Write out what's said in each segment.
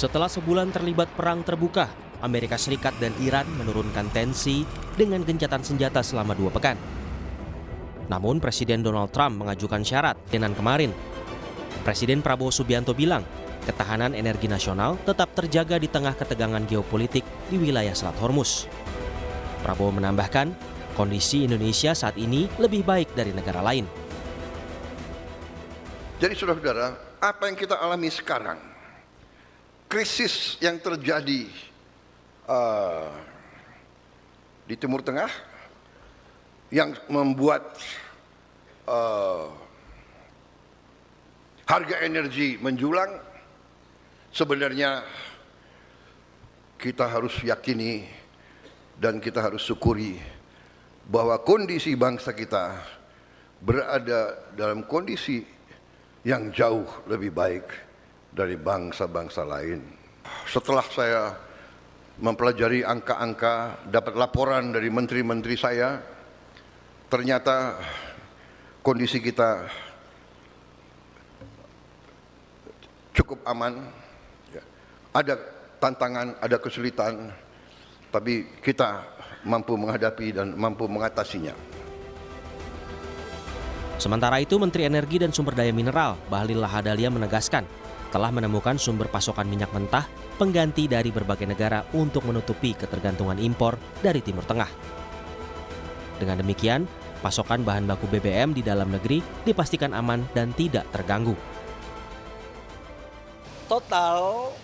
Setelah sebulan terlibat perang terbuka, Amerika Serikat dan Iran menurunkan tensi dengan gencatan senjata selama 2 pekan. Namun Presiden Donald Trump mengajukan syarat dengan kemarin. Presiden Prabowo Subianto bilang, ketahanan energi nasional tetap terjaga di tengah ketegangan geopolitik di wilayah Selat Hormuz. Prabowo menambahkan, kondisi Indonesia saat ini lebih baik dari negara lain. Jadi saudara-saudara, apa yang kita alami sekarang, krisis yang terjadi di Timur Tengah yang membuat harga energi menjulang, sebenarnya kita harus yakini dan kita harus syukuri bahwa kondisi bangsa kita berada dalam kondisi yang jauh lebih baik dari bangsa-bangsa lain. Setelah saya mempelajari angka-angka, dapat laporan dari menteri-menteri saya, ternyata kondisi kita cukup aman. Ada tantangan, ada kesulitan, tapi kita mampu menghadapi dan mampu mengatasinya. Sementara itu, Menteri Energi dan Sumber Daya Mineral Bahlil Lahadalia menegaskan telah menemukan sumber pasokan minyak mentah pengganti dari berbagai negara untuk menutupi ketergantungan impor dari Timur Tengah. Dengan demikian, pasokan bahan baku BBM di dalam negeri dipastikan aman dan tidak terganggu. Total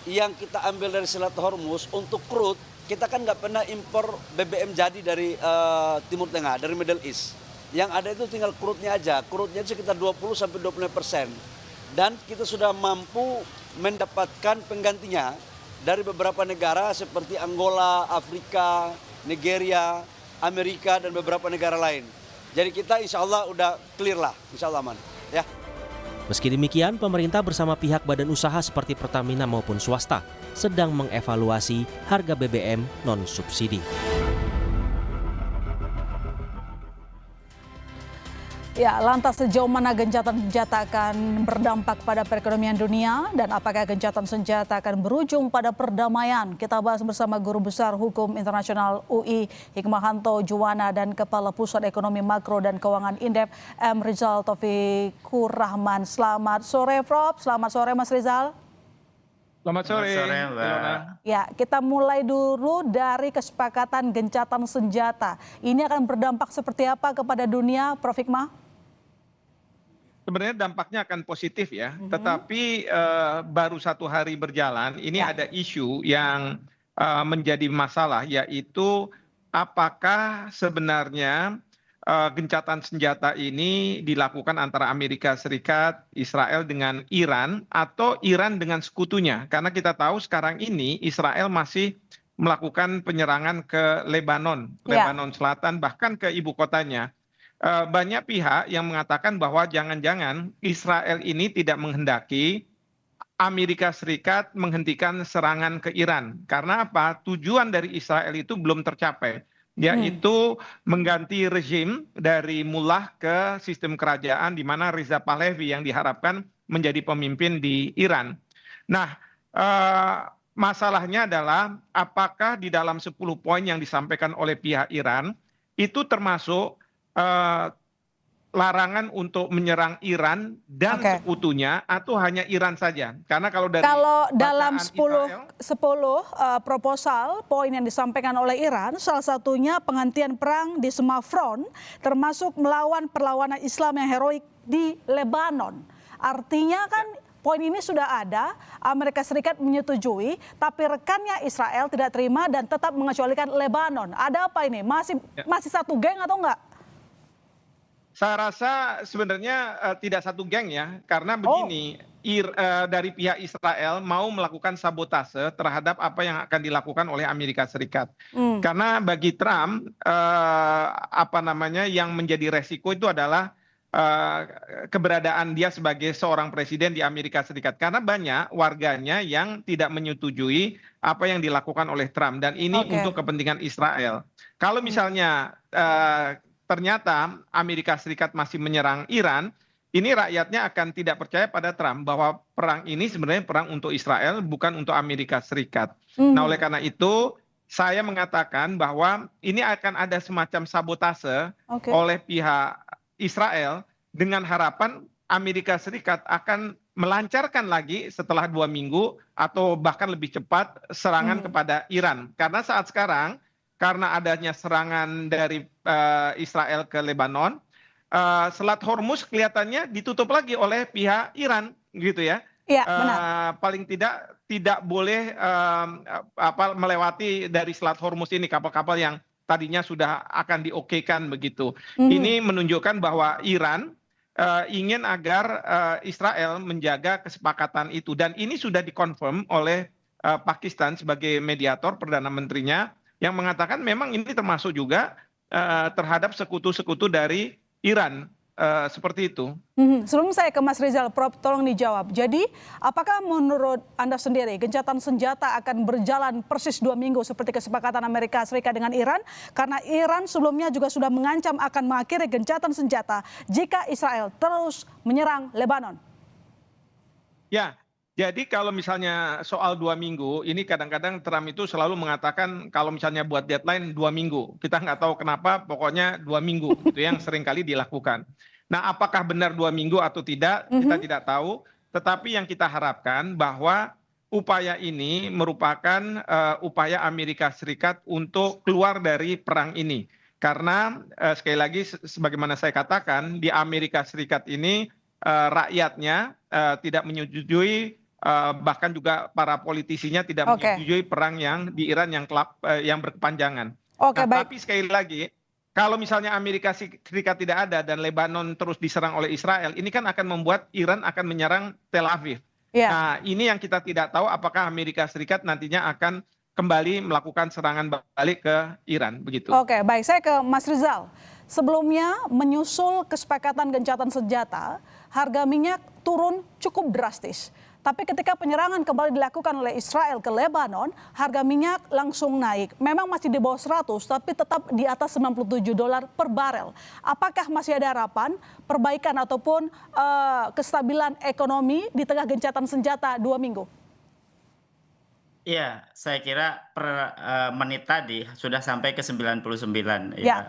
yang kita ambil dari Selat Hormuz untuk crude, kita kan nggak pernah impor BBM jadi dari Timur Tengah, dari Middle East. Yang ada itu tinggal crude-nya aja. Crude-nya sekitar 20-25%. Dan kita sudah mampu mendapatkan penggantinya dari beberapa negara seperti Angola, Afrika, Nigeria, Amerika, dan beberapa negara lain. Jadi kita insya Allah udah clear lah, insya Allah aman. Ya. Meski demikian, pemerintah bersama pihak badan usaha seperti Pertamina maupun swasta sedang mengevaluasi harga BBM non-subsidi. Ya, lantas sejauh mana gencatan senjata akan berdampak pada perekonomian dunia dan apakah gencatan senjata akan berujung pada perdamaian? Kita bahas bersama Guru Besar Hukum Internasional UI Hikmahanto Juwana dan Kepala Pusat Ekonomi Makro dan Keuangan Indef M. Rizal Taufikur Rahman. Selamat sore, Prof. Selamat sore, Mas Rizal. Selamat sore, Mbak. Ya, kita mulai dulu dari kesepakatan gencatan senjata. Ini akan berdampak seperti apa kepada dunia, Prof. Hikmah? Sebenarnya dampaknya akan positif ya, tetapi baru 1 hari berjalan, ini ada isu yang menjadi masalah, yaitu apakah sebenarnya gencatan senjata ini dilakukan antara Amerika Serikat, Israel dengan Iran, atau Iran dengan sekutunya. Karena kita tahu sekarang ini Israel masih melakukan penyerangan ke Lebanon Selatan, bahkan ke ibu kotanya. Banyak pihak yang mengatakan bahwa jangan-jangan Israel ini tidak menghendaki Amerika Serikat menghentikan serangan ke Iran. Karena apa? Tujuan dari Israel itu belum tercapai, yaitu mengganti rezim dari mullah ke sistem kerajaan di mana Reza Pahlavi yang diharapkan menjadi pemimpin di Iran. Nah, masalahnya adalah apakah di dalam 10 poin yang disampaikan oleh pihak Iran itu termasuk larangan untuk menyerang Iran dan sekutunya atau hanya Iran saja? Karena kalau dalam 10 proposal poin yang disampaikan oleh Iran, salah satunya penghentian perang di semua front, termasuk melawan perlawanan Islam yang heroik di Lebanon. Artinya kan poin ini sudah ada, Amerika Serikat menyetujui, tapi rekannya Israel tidak terima dan tetap mengecualikan Lebanon. Ada apa ini? Masih satu geng atau enggak? Saya rasa sebenarnya tidak satu geng ya, karena begini, dari pihak Israel mau melakukan sabotase terhadap apa yang akan dilakukan oleh Amerika Serikat. Karena bagi Trump, yang menjadi resiko itu adalah keberadaan dia sebagai seorang presiden di Amerika Serikat. Karena banyak warganya yang tidak menyetujui apa yang dilakukan oleh Trump, dan ini untuk kepentingan Israel. Kalau misalnya ternyata Amerika Serikat masih menyerang Iran, ini rakyatnya akan tidak percaya pada Trump bahwa perang ini sebenarnya perang untuk Israel, bukan untuk Amerika Serikat. Nah, oleh karena itu saya mengatakan bahwa ini akan ada semacam sabotase oleh pihak Israel dengan harapan Amerika Serikat akan melancarkan lagi setelah 2 minggu atau bahkan lebih cepat serangan kepada Iran. Karena saat sekarang, karena adanya serangan dari Israel ke Lebanon, Selat Hormuz kelihatannya ditutup lagi oleh pihak Iran, gitu ya. Iya, benar. Paling tidak boleh melewati dari Selat Hormuz ini kapal-kapal yang tadinya sudah akan diokekan begitu. Ini menunjukkan bahwa Iran ingin agar Israel menjaga kesepakatan itu, dan ini sudah dikonfirm oleh Pakistan sebagai mediator, perdana menterinya yang mengatakan memang ini termasuk juga terhadap sekutu-sekutu dari Iran, seperti itu. Sebelum saya ke Mas Rizal, Prof, tolong dijawab. Jadi, apakah menurut Anda sendiri gencatan senjata akan berjalan persis 2 minggu seperti kesepakatan Amerika Serikat dengan Iran? Karena Iran sebelumnya juga sudah mengancam akan mengakhiri gencatan senjata jika Israel terus menyerang Lebanon. Ya, jadi kalau misalnya soal 2 minggu, ini kadang-kadang Trump itu selalu mengatakan kalau misalnya buat deadline 2 minggu. Kita nggak tahu kenapa, pokoknya 2 minggu, itu yang seringkali dilakukan. Nah, apakah benar 2 minggu atau tidak, kita tidak tahu. Tetapi yang kita harapkan bahwa upaya ini merupakan upaya Amerika Serikat untuk keluar dari perang ini. Karena sekali lagi, sebagaimana saya katakan, di Amerika Serikat ini rakyatnya tidak menyetujui, bahkan juga para politisinya tidak menyetujui perang yang di Iran yang berkepanjangan. Tapi sekali lagi, kalau misalnya Amerika Serikat tidak ada dan Lebanon terus diserang oleh Israel, ini kan akan membuat Iran akan menyerang Tel Aviv. Nah, ini yang kita tidak tahu apakah Amerika Serikat nantinya akan kembali melakukan serangan balik ke Iran, begitu. Oke, baik. Saya ke Mas Rizal. Sebelumnya menyusul kesepakatan gencatan senjata, harga minyak turun cukup drastis. Tapi ketika penyerangan kembali dilakukan oleh Israel ke Lebanon, harga minyak langsung naik. Memang masih di bawah 100, tapi tetap di atas $97 per barel. Apakah masih ada harapan perbaikan ataupun kestabilan ekonomi di tengah gencatan senjata 2 minggu? Iya, saya kira per menit tadi sudah sampai ke 99 ya,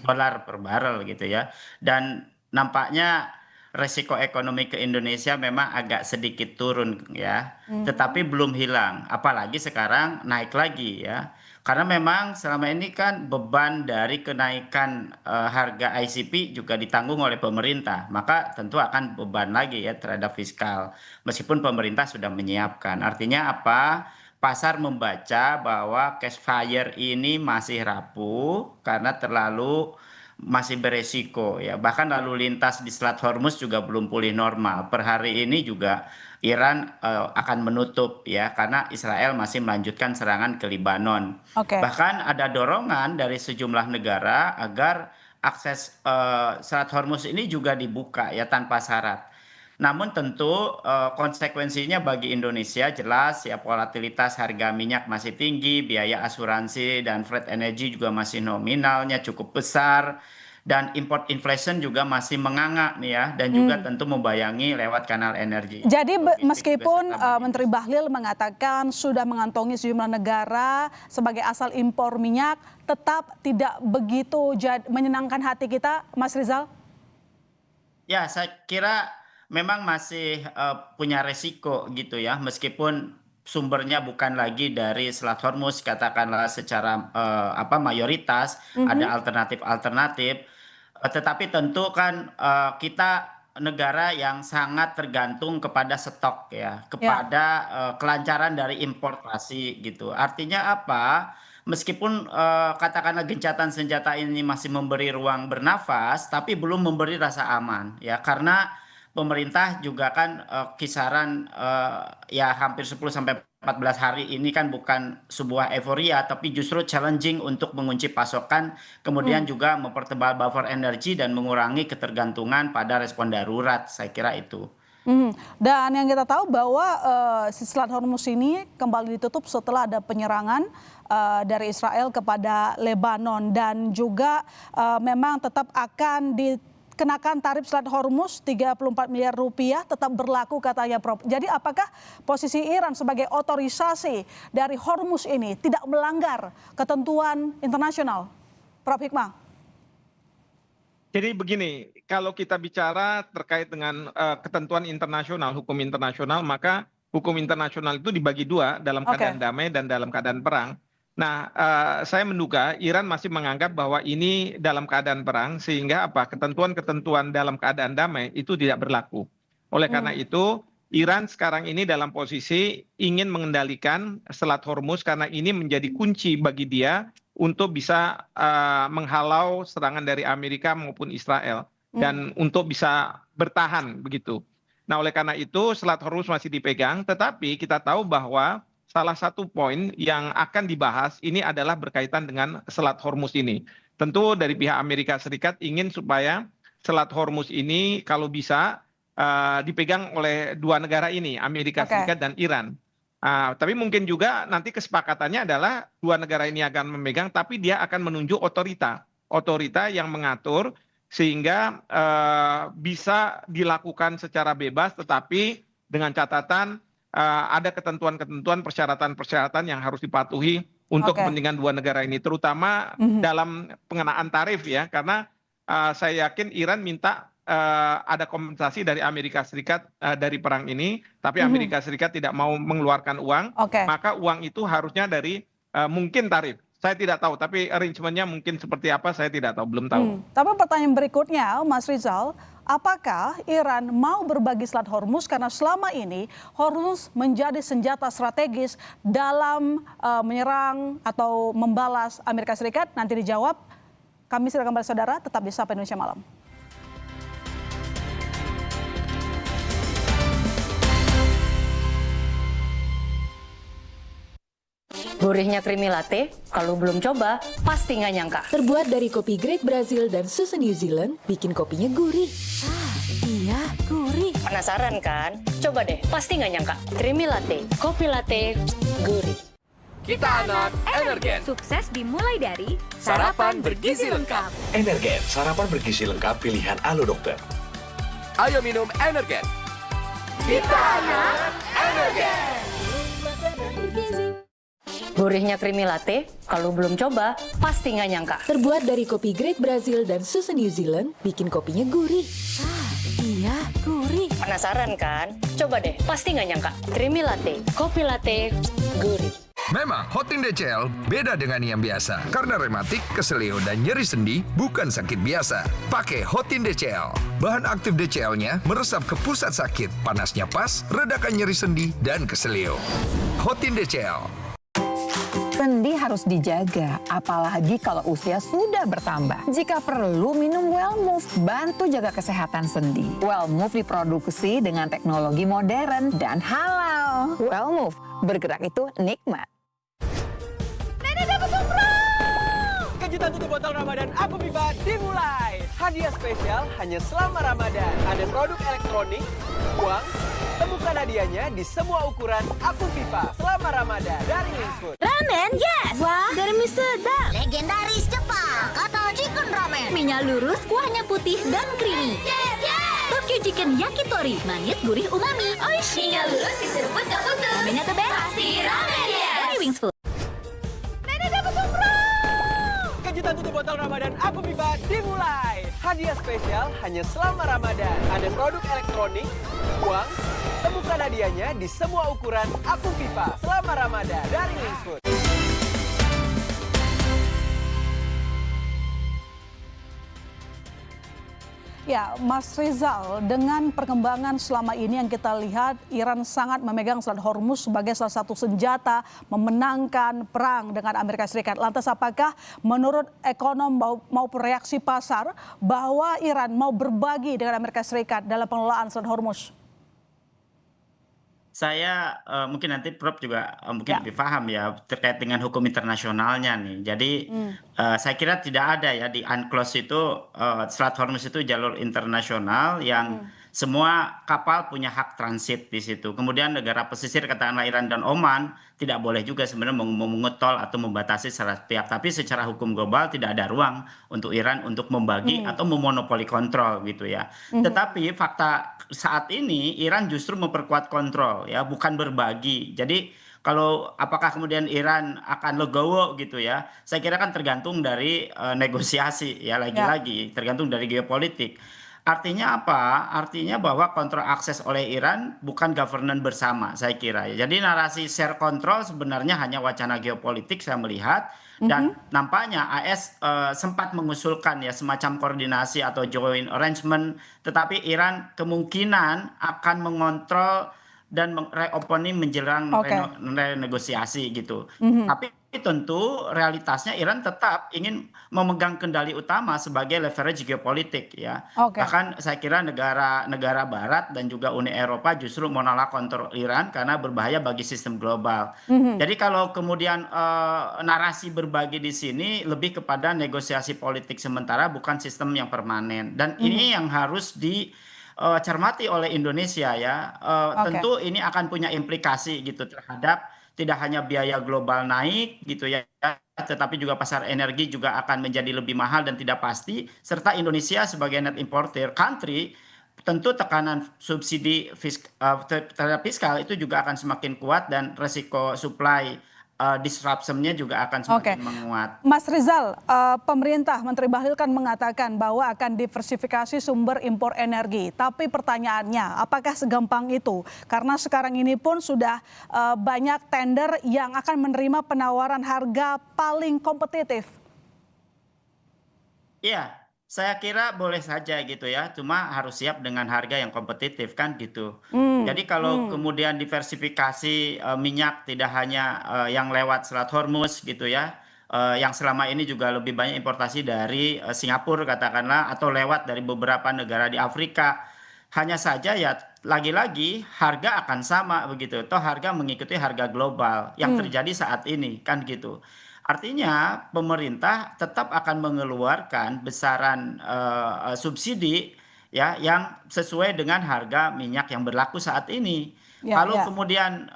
dolar per barel gitu ya. Dan nampaknya resiko ekonomi ke Indonesia memang agak sedikit turun ya, tetapi belum hilang. Apalagi sekarang naik lagi ya. Karena memang selama ini kan beban dari kenaikan harga ICP juga ditanggung oleh pemerintah, maka tentu akan beban lagi ya terhadap fiskal. Meskipun pemerintah sudah menyiapkan. Artinya apa? Pasar membaca bahwa cash fire ini masih rapuh karena masih beresiko ya. Bahkan lalu lintas di Selat Hormuz juga belum pulih normal. Per hari ini juga Iran akan menutup ya, karena Israel masih melanjutkan serangan ke Lebanon. Bahkan ada dorongan dari sejumlah negara agar akses Selat Hormuz ini juga dibuka ya tanpa syarat. Namun tentu konsekuensinya bagi Indonesia jelas ya, volatilitas harga minyak masih tinggi, biaya asuransi dan freight energy juga masih nominalnya cukup besar, dan import inflation juga masih menganga nih ya, dan juga tentu membayangi lewat kanal energi. Jadi meskipun Menteri Bahlil mengatakan sudah mengantongi sejumlah negara sebagai asal impor minyak, tetap tidak begitu menyenangkan hati kita, Mas Rizal? Ya, saya kira memang masih punya resiko gitu ya, meskipun sumbernya bukan lagi dari Selat Hormuz katakanlah secara mayoritas, ada alternatif-alternatif, tetapi tentu kan kita negara yang sangat tergantung kepada stok ya, kepada kelancaran dari importasi gitu. Artinya apa? Meskipun katakanlah gencatan senjata ini masih memberi ruang bernafas, tapi belum memberi rasa aman ya, karena pemerintah juga kan kisaran ya hampir 10 sampai 14 hari ini kan bukan sebuah euforia, tapi justru challenging untuk mengunci pasokan, kemudian juga mempertebal buffer energi dan mengurangi ketergantungan pada respon darurat, saya kira itu. Dan yang kita tahu bahwa Selat Hormuz ini kembali ditutup setelah ada penyerangan dari Israel kepada Lebanon, dan juga memang tetap akan kenakan tarif Selat Hormuz 34 miliar rupiah tetap berlaku katanya Prof. Jadi apakah posisi Iran sebagai otorisasi dari Hormuz ini tidak melanggar ketentuan internasional? Prof. Hikmah. Jadi begini, kalau kita bicara terkait dengan ketentuan internasional, hukum internasional, maka hukum internasional itu dibagi dua, dalam keadaan damai dan dalam keadaan perang. Nah, saya menduga Iran masih menganggap bahwa ini dalam keadaan perang, sehingga ketentuan-ketentuan dalam keadaan damai itu tidak berlaku. Oleh karena itu, Iran sekarang ini dalam posisi ingin mengendalikan Selat Hormuz karena ini menjadi kunci bagi dia untuk bisa menghalau serangan dari Amerika maupun Israel dan untuk bisa bertahan begitu. Nah, oleh karena itu Selat Hormuz masih dipegang, tetapi kita tahu bahwa salah satu poin yang akan dibahas ini adalah berkaitan dengan Selat Hormuz ini. Tentu dari pihak Amerika Serikat ingin supaya Selat Hormuz ini kalau bisa dipegang oleh dua negara ini, Amerika Serikat dan Iran. Tapi mungkin juga nanti kesepakatannya adalah dua negara ini akan memegang, tapi dia akan menunjuk otorita yang mengatur sehingga bisa dilakukan secara bebas, tetapi dengan catatan ada ketentuan-ketentuan, persyaratan-persyaratan yang harus dipatuhi untuk kepentingan dua negara ini, terutama dalam pengenaan tarif ya, karena saya yakin Iran minta ada kompensasi dari Amerika Serikat dari perang ini, tapi Amerika Serikat tidak mau mengeluarkan uang, maka uang itu harusnya dari mungkin tarif. Saya tidak tahu, tapi arrangementnya mungkin seperti apa saya tidak tahu, belum tahu. Tapi pertanyaan berikutnya, Mas Rizal, apakah Iran mau berbagi Selat Hormuz karena selama ini Hormuz menjadi senjata strategis dalam menyerang atau membalas Amerika Serikat? Nanti dijawab. Kami silakan kembali saudara, tetap di Sapa Indonesia Malam. Gurihnya creamy latte, kalau belum coba, pasti nggak nyangka. Terbuat dari kopi Great Brazil dan susu New Zealand, bikin kopinya gurih. Iya, gurih. Penasaran kan? Coba deh, pasti nggak nyangka. Creamy latte, kopi latte, gurih. Kita anak Energen. Sukses dimulai dari sarapan bergizi lengkap. Energen, sarapan bergizi lengkap pilihan Alo Dokter. Ayo minum Energen. Kita anak Energen. Gurihnya creamy latte, kalau belum coba, pasti nggak nyangka. Terbuat dari kopi Great Brazil dan susu New Zealand, bikin kopinya gurih. Iya, gurih. Penasaran kan? Coba deh, pasti nggak nyangka. Creamy latte, kopi latte, gurih. Memang Hotin DCL beda dengan yang biasa. Karena rematik, keselio, dan nyeri sendi bukan sakit biasa. Pakai Hotin DCL. Bahan aktif DCL-nya meresap ke pusat sakit. Panasnya pas, redakan nyeri sendi dan keselio. Hotin DCL. Sendi harus dijaga, apalagi kalau usia sudah bertambah. Jika perlu, minum Wellmove, bantu jaga kesehatan sendi. Wellmove diproduksi dengan teknologi modern dan halal. Wellmove, bergerak itu nikmat. Nenek dapat umroh! Kejutan tutup botol Ramadan Aku Pipa dimulai. Hadiah spesial hanya selama Ramadan. Ada produk elektronik, uang, temukan hadiahnya di semua ukuran Aku Pipa selama Ramadan dari Wingfood. Ramen, yes! Wah, garamnya sedap. Legendaris Jepang, kata chicken ramen. Minyak lurus, kuahnya putih dan creamy. Yes, yes! Tokyo Chicken Yakitori, manis, gurih, umami. Oishi. Minyak lurus diseruput gak putus. Ramennya the best. Pasti ramen, yes! Dari Wingfood. Nenek dapat umroh! Kejutan tutup botol Ramadan Aku Pipa dimulai. Hadiah spesial hanya selama Ramadan. Ada produk elektronik, uang, temukan hadiahnya di semua ukuran Aku Pipa selama Ramadan dari Wingfood. Ya, Mas Rizal, dengan perkembangan selama ini yang kita lihat, Iran sangat memegang Selat Hormuz sebagai salah satu senjata memenangkan perang dengan Amerika Serikat. Lantas apakah menurut ekonom maupun reaksi pasar bahwa Iran mau berbagi dengan Amerika Serikat dalam pengelolaan Selat Hormuz? Saya mungkin nanti Prof juga mungkin lebih paham ya terkait dengan hukum internasionalnya nih. Jadi saya kira tidak ada ya di UNCLOS itu Selat Hormuz itu jalur internasional yang semua kapal punya hak transit di situ. Kemudian negara pesisir katakanlah Iran dan Oman tidak boleh juga sebenarnya mengetol atau membatasi secara sepihak. Tapi secara hukum global tidak ada ruang untuk Iran untuk membagi atau memonopoli kontrol gitu ya. Tetapi fakta saat ini Iran justru memperkuat kontrol ya, bukan berbagi. Jadi kalau apakah kemudian Iran akan legowo gitu ya, saya kira kan tergantung dari negosiasi ya, lagi-lagi tergantung dari geopolitik. Artinya apa? Artinya bahwa kontrol akses oleh Iran bukan governance bersama, saya kira. Jadi narasi share control sebenarnya hanya wacana geopolitik saya melihat, dan nampaknya AS sempat mengusulkan ya semacam koordinasi atau joint arrangement, tetapi Iran kemungkinan akan mengontrol dan reopening menjelang renegosiasi gitu. Tapi tentu realitasnya Iran tetap ingin memegang kendali utama sebagai leverage geopolitik ya. Bahkan saya kira negara Barat dan juga Uni Eropa justru menolak kontrol Iran karena berbahaya bagi sistem global. Jadi kalau kemudian narasi berbagi di sini lebih kepada negosiasi politik sementara, bukan sistem yang permanen. Dan ini yang harus cermati oleh Indonesia ya. Tentu ini akan punya implikasi gitu terhadap tidak hanya biaya global naik gitu ya, tetapi juga pasar energi juga akan menjadi lebih mahal dan tidak pasti, serta Indonesia sebagai net importer country tentu tekanan subsidi terhadap fiskal itu juga akan semakin kuat dan resiko supply disruption-nya juga akan semakin menguat. Mas Rizal, pemerintah Menteri Bahlil kan mengatakan bahwa akan diversifikasi sumber impor energi. Tapi pertanyaannya, apakah segampang itu? Karena sekarang ini pun sudah banyak tender yang akan menerima penawaran harga paling kompetitif. Iya, saya kira boleh saja gitu ya, cuma harus siap dengan harga yang kompetitif kan gitu. Jadi kalau kemudian diversifikasi minyak tidak hanya yang lewat Selat Hormuz gitu ya, yang selama ini juga lebih banyak importasi dari Singapura katakanlah, atau lewat dari beberapa negara di Afrika. Hanya saja ya lagi-lagi harga akan sama begitu, toh harga mengikuti harga global yang terjadi saat ini kan gitu. Artinya pemerintah tetap akan mengeluarkan besaran subsidi ya yang sesuai dengan harga minyak yang berlaku saat ini. Kalau kemudian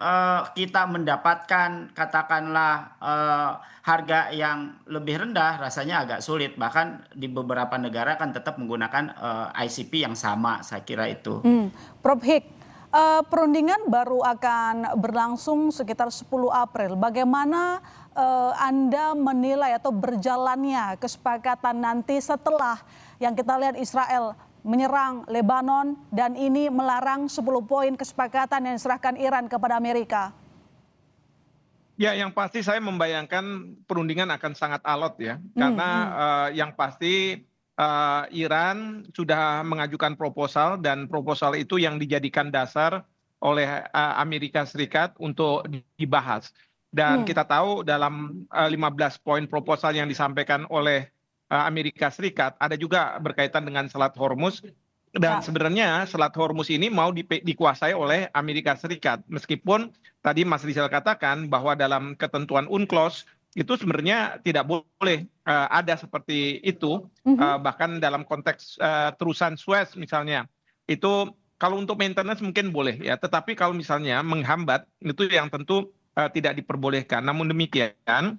kita mendapatkan katakanlah harga yang lebih rendah, rasanya agak sulit. Bahkan di beberapa negara kan tetap menggunakan ICP yang sama, saya kira itu. Prof Hik, perundingan baru akan berlangsung sekitar 10 April. Bagaimana Anda menilai atau berjalannya kesepakatan nanti setelah yang kita lihat Israel menyerang Lebanon dan ini melarang 10 poin kesepakatan yang diserahkan Iran kepada Amerika? Ya, yang pasti saya membayangkan perundingan akan sangat alot ya, karena yang pasti Iran sudah mengajukan proposal dan proposal itu yang dijadikan dasar oleh Amerika Serikat untuk dibahas. Dan kita tahu dalam 15 poin proposal yang disampaikan oleh Amerika Serikat ada juga berkaitan dengan Selat Hormuz. Dan sebenarnya Selat Hormuz ini mau dikuasai oleh Amerika Serikat. Meskipun tadi Mas Rizal katakan bahwa dalam ketentuan UNCLOS itu sebenarnya tidak boleh ada seperti itu. Bahkan dalam konteks terusan Suez misalnya, itu kalau untuk maintenance mungkin boleh ya. Tetapi kalau misalnya menghambat, itu yang tentu tidak diperbolehkan. Namun demikian,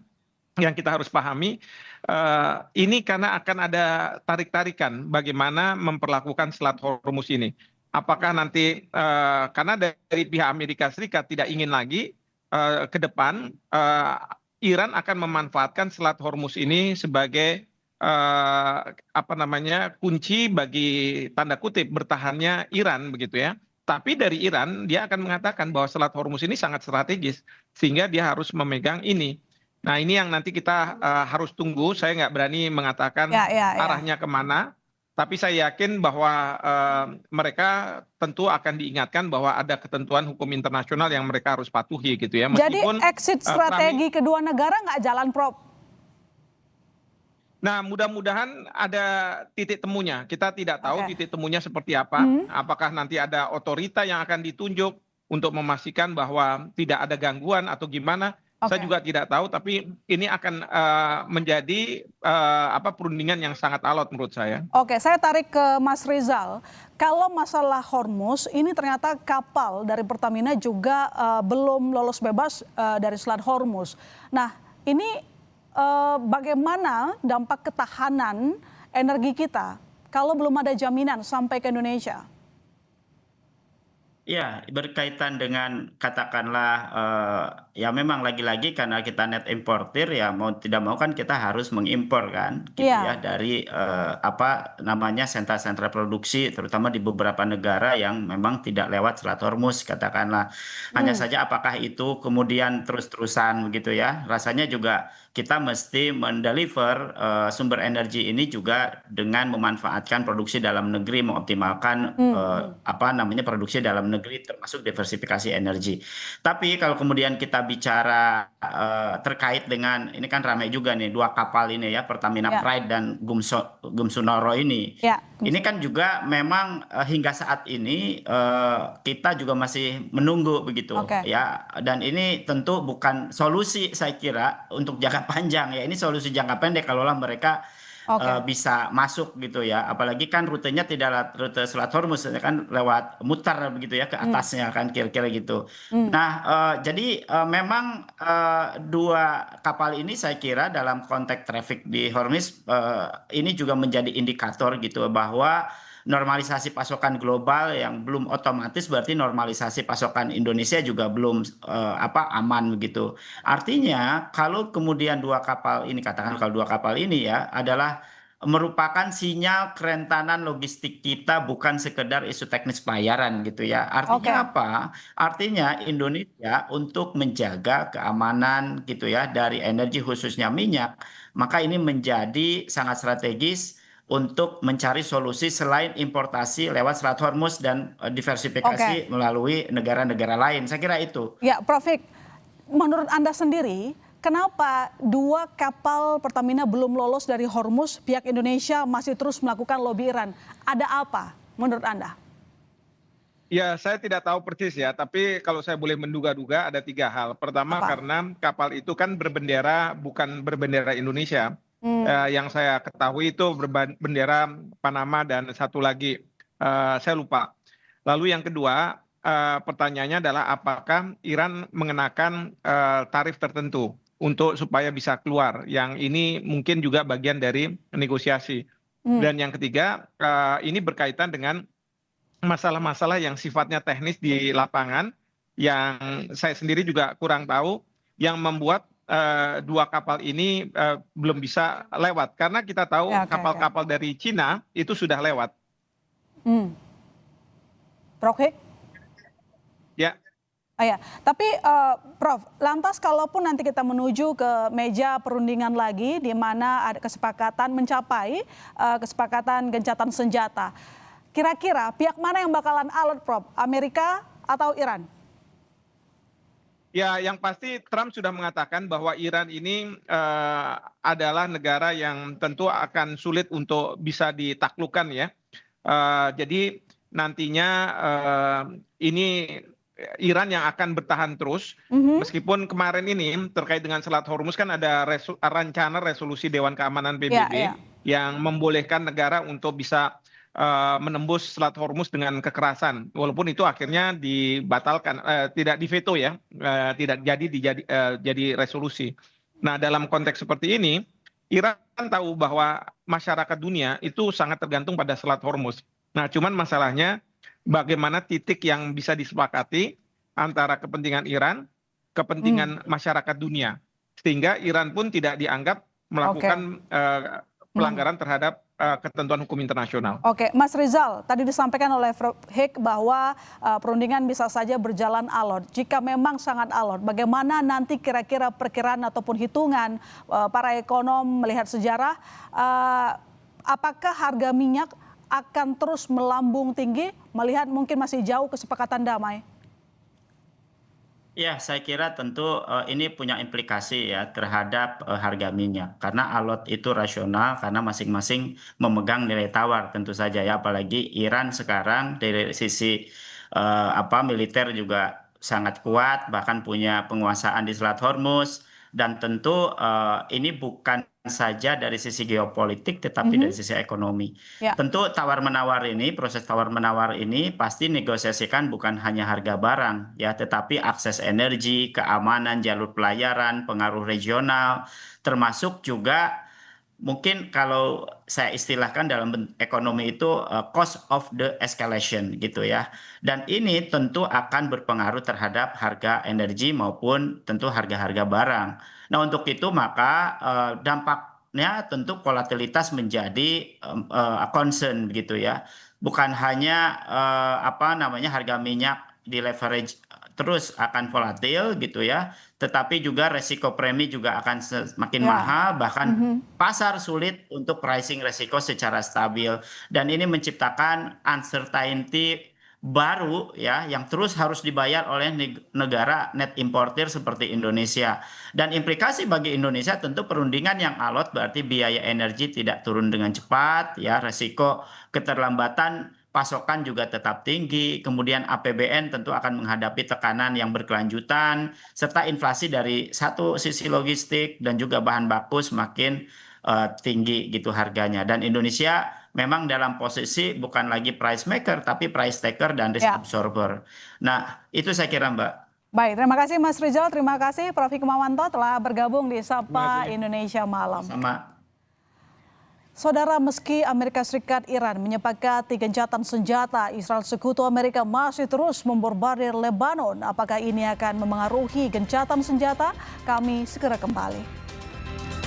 yang kita harus pahami, ini karena akan ada tarik-tarikan bagaimana memperlakukan Selat Hormuz ini. Apakah nanti, karena dari pihak Amerika Serikat tidak ingin lagi ke depan, Iran akan memanfaatkan Selat Hormuz ini sebagai kunci bagi tanda kutip bertahannya Iran begitu ya. Tapi dari Iran dia akan mengatakan bahwa Selat Hormuz ini sangat strategis sehingga dia harus memegang ini. Nah ini yang nanti kita harus tunggu. Saya nggak berani mengatakan arahnya kemana. Tapi saya yakin bahwa mereka tentu akan diingatkan bahwa ada ketentuan hukum internasional yang mereka harus patuhi gitu ya. Meskipun, jadi exit strategi kedua negara nggak jalan, Prof? Nah mudah-mudahan ada titik temunya. Kita tidak tahu titik temunya seperti apa. Apakah nanti ada otorita yang akan ditunjuk untuk memastikan bahwa tidak ada gangguan atau gimana. Saya juga tidak tahu, tapi ini akan menjadi perundingan yang sangat alot menurut saya. Oke, saya tarik ke Mas Rizal. Kalau masalah Hormuz, ini ternyata kapal dari Pertamina juga belum lolos bebas dari Selat Hormuz. Nah, ini bagaimana dampak ketahanan energi kita kalau belum ada jaminan sampai ke Indonesia? Ya, berkaitan dengan katakanlah ya memang lagi-lagi karena kita net importer ya mau tidak mau kan kita harus mengimpor kan gitu ya dari sentra-sentra produksi terutama di beberapa negara yang memang tidak lewat Selat Hormuz katakanlah. Hanya saja apakah itu kemudian terus-terusan begitu ya. Rasanya juga kita mesti mendeliver sumber energi ini juga dengan memanfaatkan produksi dalam negeri, mengoptimalkan produksi dalam negeri termasuk diversifikasi energi. Tapi kalau kemudian kita bicara terkait dengan ini kan ramai juga nih dua kapal ini ya, Pertamina Pride dan Gumsunoro ini. Ini kan juga memang hingga saat ini kita juga masih menunggu begitu ya. Dan ini tentu bukan solusi saya kira untuk jangka panjang ya. Ini solusi jangka pendek kalaulah mereka bisa masuk gitu ya. Apalagi kan rutenya tidak rute Selat Hormuz kan lewat mutar begitu ya ke atasnya kan kira-kira gitu. Nah, jadi memang dua kapal ini saya kira dalam konteks traffic di Hormuz ini juga menjadi indikator gitu bahwa normalisasi pasokan global yang belum otomatis berarti normalisasi pasokan Indonesia juga belum aman begitu. Artinya kalau kemudian dua kapal ini katakan kalau dua kapal ini ya adalah merupakan sinyal kerentanan logistik kita bukan sekedar isu teknis pelayaran gitu ya. Artinya apa? Artinya Indonesia untuk menjaga keamanan gitu ya dari energi khususnya minyak, maka ini menjadi sangat strategis untuk mencari solusi selain importasi lewat Selat Hormuz dan diversifikasi melalui negara-negara lain. Saya kira itu. Ya, Prof. Hik, menurut Anda sendiri, kenapa dua kapal Pertamina belum lolos dari Hormuz, pihak Indonesia masih terus melakukan lobby Iran? Ada apa menurut Anda? Ya, saya tidak tahu persis ya, tapi kalau saya boleh menduga-duga ada tiga hal. Pertama karena kapal itu kan bukan berbendera Indonesia. Yang saya ketahui itu berbendera Panama dan satu lagi saya lupa. Lalu yang kedua pertanyaannya adalah apakah Iran mengenakan tarif tertentu untuk supaya bisa keluar. Yang ini mungkin juga bagian dari negosiasi. Dan yang ketiga ini berkaitan dengan masalah-masalah yang sifatnya teknis di lapangan yang saya sendiri juga kurang tahu yang membuat dua kapal ini belum bisa lewat karena kita tahu kapal-kapal dari Cina itu sudah lewat. Prof. Hik? Ya. Ya, tapi Prof, lantas kalaupun nanti kita menuju ke meja perundingan lagi di mana ada kesepakatan mencapai kesepakatan gencatan senjata, kira-kira pihak mana yang bakalan alert, Prof? Amerika atau Iran? Ya, yang pasti Trump sudah mengatakan bahwa Iran ini adalah negara yang tentu akan sulit untuk bisa ditaklukkan ya. Jadi nantinya ini Iran yang akan bertahan terus. Meskipun kemarin ini terkait dengan Selat Hormuz kan ada rencana resolusi Dewan Keamanan PBB yang membolehkan negara untuk bisa menembus Selat Hormuz dengan kekerasan, walaupun itu akhirnya dibatalkan, tidak diveto ya, tidak jadi resolusi. Nah, dalam konteks seperti ini, Iran tahu bahwa masyarakat dunia itu sangat tergantung pada Selat Hormuz. Nah, cuman masalahnya bagaimana titik yang bisa disepakati antara kepentingan Iran, kepentingan masyarakat dunia, sehingga Iran pun tidak dianggap melakukan pelanggaran terhadap ketentuan hukum internasional. Oke, Mas Rizal, tadi disampaikan oleh Prof. Hik bahwa perundingan bisa saja berjalan alot. Jika memang sangat alot, bagaimana nanti kira-kira perkiraan ataupun hitungan para ekonom melihat sejarah, apakah harga minyak akan terus melambung tinggi melihat mungkin masih jauh kesepakatan damai? Ya, saya kira tentu ini punya implikasi ya terhadap harga minyak. Karena alot itu rasional karena masing-masing memegang nilai tawar tentu saja ya. Apalagi Iran sekarang dari sisi militer juga sangat kuat, bahkan punya penguasaan di Selat Hormuz. Dan tentu ini bukan saja dari sisi geopolitik, tetapi dari sisi ekonomi. Tentu tawar-menawar ini, proses tawar-menawar ini pasti negosiasikan bukan hanya harga barang, ya, tetapi akses energi, keamanan, jalur pelayaran, pengaruh regional, termasuk juga mungkin kalau saya istilahkan dalam ekonomi itu cost of the escalation gitu ya. Dan ini tentu akan berpengaruh terhadap harga energi maupun tentu harga-harga barang. Nah, untuk itu maka dampaknya tentu volatilitas menjadi concern begitu ya. Bukan hanya harga minyak di leverage terus akan volatil gitu ya, tetapi juga resiko premi juga akan semakin mahal, bahkan pasar sulit untuk pricing resiko secara stabil, dan ini menciptakan uncertainty baru ya yang terus harus dibayar oleh negara net importer seperti Indonesia. Dan implikasi bagi Indonesia tentu perundingan yang alot berarti biaya energi tidak turun dengan cepat ya, resiko keterlambatan pasokan juga tetap tinggi, kemudian APBN tentu akan menghadapi tekanan yang berkelanjutan, serta inflasi dari satu sisi logistik dan juga bahan baku semakin tinggi gitu harganya. Dan Indonesia memang dalam posisi bukan lagi price maker, tapi price taker dan risk absorber. Nah, itu saya kira, Mbak. Baik, terima kasih Mas Rizal, terima kasih Prof. Hikmawanto telah bergabung di Sapa Indonesia Malam. Sama. Saudara, meski Amerika Serikat Iran menyepakati gencatan senjata, Israel sekutu Amerika masih terus membombardir Lebanon. Apakah ini akan memengaruhi gencatan senjata? Kami segera kembali.